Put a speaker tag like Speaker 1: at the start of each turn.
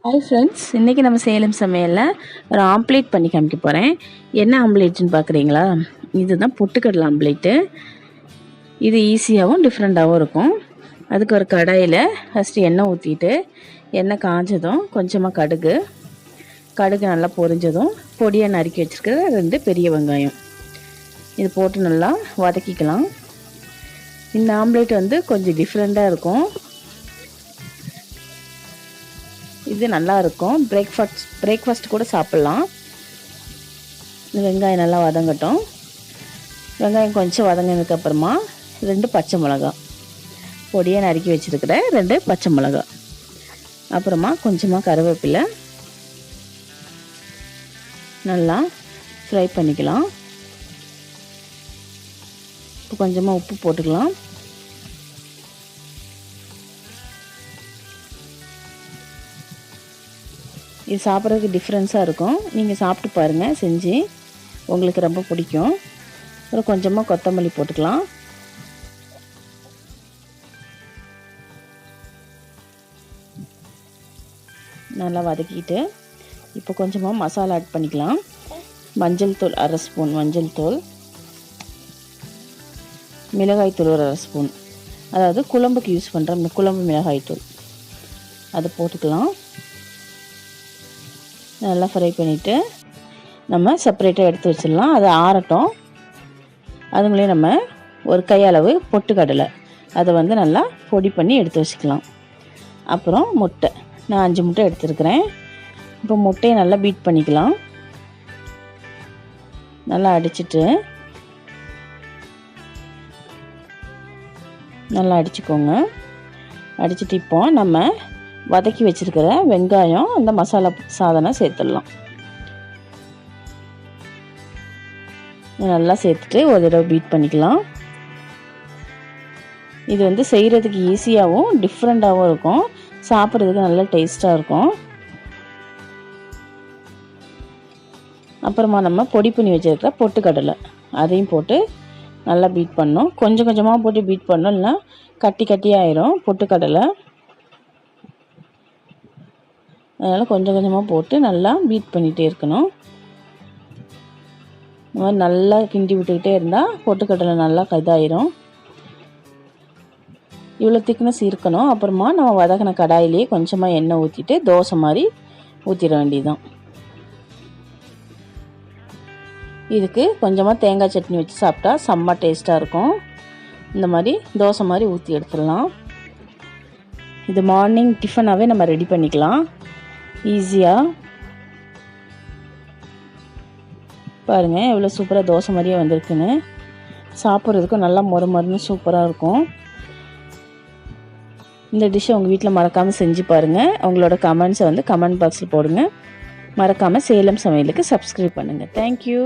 Speaker 1: Hi friends, இன்றைக்கி நம்ம சேலம் சமையலில் ஒரு ஆம்ப்லேட் பண்ணி காமிக்க போகிறேன். என்ன ஆம்ப்லேட்டுன்னு பார்க்குறீங்களா? இதுதான் பொட்டுக்கடலை ஆம்ப்லேட்டு. இது ஈஸியாகவும் டிஃப்ரெண்ட்டாகவும் இருக்கும். அதுக்கு ஒரு கடாயில் ஃபஸ்ட்டு எண்ணெய் ஊற்றிட்டு, எண்ணெய் காஞ்சதும் கொஞ்சமாக கடுகு நல்லா பொரிஞ்சதும் பொடியாக நறுக்கி வச்சுருக்கிற 2 பெரிய வெங்காயம் இது போட்டு நல்லா வதக்கிக்கலாம். இந்த ஆம்ப்லேட் கொஞ்சம் டிஃப்ரெண்ட்டாக இருக்கும். இது நல்லா இருக்கும். பிரேக்ஃபாஸ்ட் கூட சாப்பிட்லாம். இந்த வெங்காயம் நல்லா வதங்கட்டும். வெங்காயம் கொஞ்சம் வதங்கினதுக்கப்புறமா 2 பச்சை மிளகா பொடியாக நறுக்கி வச்சுருக்கிற 2 பச்சை மிளகா, அப்புறமா கொஞ்சமாக கருவேப்பிலை நல்லா ஃப்ரை பண்ணிக்கலாம். இப்போ கொஞ்சமாக உப்பு போட்டுக்கலாம். இது சாப்பிட்றதுக்கு டிஃப்ரென்ஸாக இருக்கும். நீங்கள் சாப்பிட்டு பாருங்கள், செஞ்சு உங்களுக்கு ரொம்ப பிடிக்கும். அப்புறம் கொஞ்சமாக கொத்தமல்லி போட்டுக்கலாம். நல்லா வதக்கிட்டு இப்போ கொஞ்சமாக மசாலா ஆட் பண்ணிக்கலாம். மஞ்சள் தூள் 1/2 ஸ்பூன் மஞ்சள் தூள், மிளகாய் தூள் 1/2 ஸ்பூன், அதாவது குழம்புக்கு யூஸ் பண்ணுற குழம்பு மிளகாய் தூள், அதை போட்டுக்கலாம். நல்லா ஃப்ரை பண்ணிவிட்டு நம்ம செப்பரேட்டாக எடுத்து வச்சிடலாம். அது ஆறட்டும். அதுங்களே நம்ம ஒரு கையளவு பொட்டுக்கடலை அதை நல்லா பொடி பண்ணி எடுத்து வச்சுக்கலாம். அப்புறம் முட்டை, நான் 5 முட்டை எடுத்துருக்கிறேன். இப்போ முட்டையை நல்லா பீட் பண்ணிக்கலாம். நல்லா அடிச்சுக்கோங்க. அடிச்சுட்டு இப்போ நம்ம வதக்கி வச்சுருக்கிற வெங்காயம் அந்த மசாலா சாதனை சேர்த்துடலாம். நல்லா சேர்த்துட்டு ஒரு தடவை பீட் பண்ணிக்கலாம். இது செய்கிறதுக்கு ஈஸியாகவும் டிஃப்ரெண்ட்டாகவும் இருக்கும். சாப்பிட்றதுக்கு நல்லா டேஸ்ட்டாக இருக்கும். அப்புறமா நம்ம பொடி பண்ணி வச்சுருக்கிற பொட்டுக்கடலை அதையும் போட்டு நல்லா பீட் பண்ணணும். கொஞ்சம் கொஞ்சமாக போட்டு பீட் பண்ணணும், இல்லைன்னா கட்டியாயிரும் பொட்டுக்கடலை. அதனால் கொஞ்சம் கொஞ்சமாக போட்டு நல்லா பீட் பண்ணிகிட்டே இருக்கணும். இந்த மாதிரி நல்லா கிண்டி விட்டுக்கிட்டே இருந்தால் பொட்டுக்கடலை நல்லா இதாயிரும். இவ்வளோ திக்னஸ் இருக்கணும். அப்புறமா நம்ம வதக்கின கடாயிலேயே கொஞ்சமாக எண்ணெய் ஊற்றிட்டு தோசை மாதிரி ஊற்றிட வேண்டியதுதான். இதுக்கு கொஞ்சமாக தேங்காய் சட்னி வச்சு சாப்பிட்டா செம்ம டேஸ்ட்டாக இருக்கும். இந்த மாதிரி தோசை மாதிரி ஊற்றி எடுத்துடலாம். இது மார்னிங் டிஃபனாகவே நம்ம ரெடி பண்ணிக்கலாம் ஈஸியாக. பாருங்கள் எவ்வளோ சூப்பராக தோசை மாதிரியே வந்திருக்குன்னு. சாப்பிட்றதுக்கும் நல்லா மொறுன்னு சூப்பராக இருக்கும். இந்த டிஷ்ஷை உங்கள் வீட்டில் மறக்காமல் செஞ்சு பாருங்கள். உங்களோட கமெண்ட்ஸை கமெண்ட் பாக்ஸில் போடுங்க. மறக்காமல் சேலம் சமையலுக்கு சப்ஸ்கிரைப் பண்ணுங்கள். தேங்க்யூ.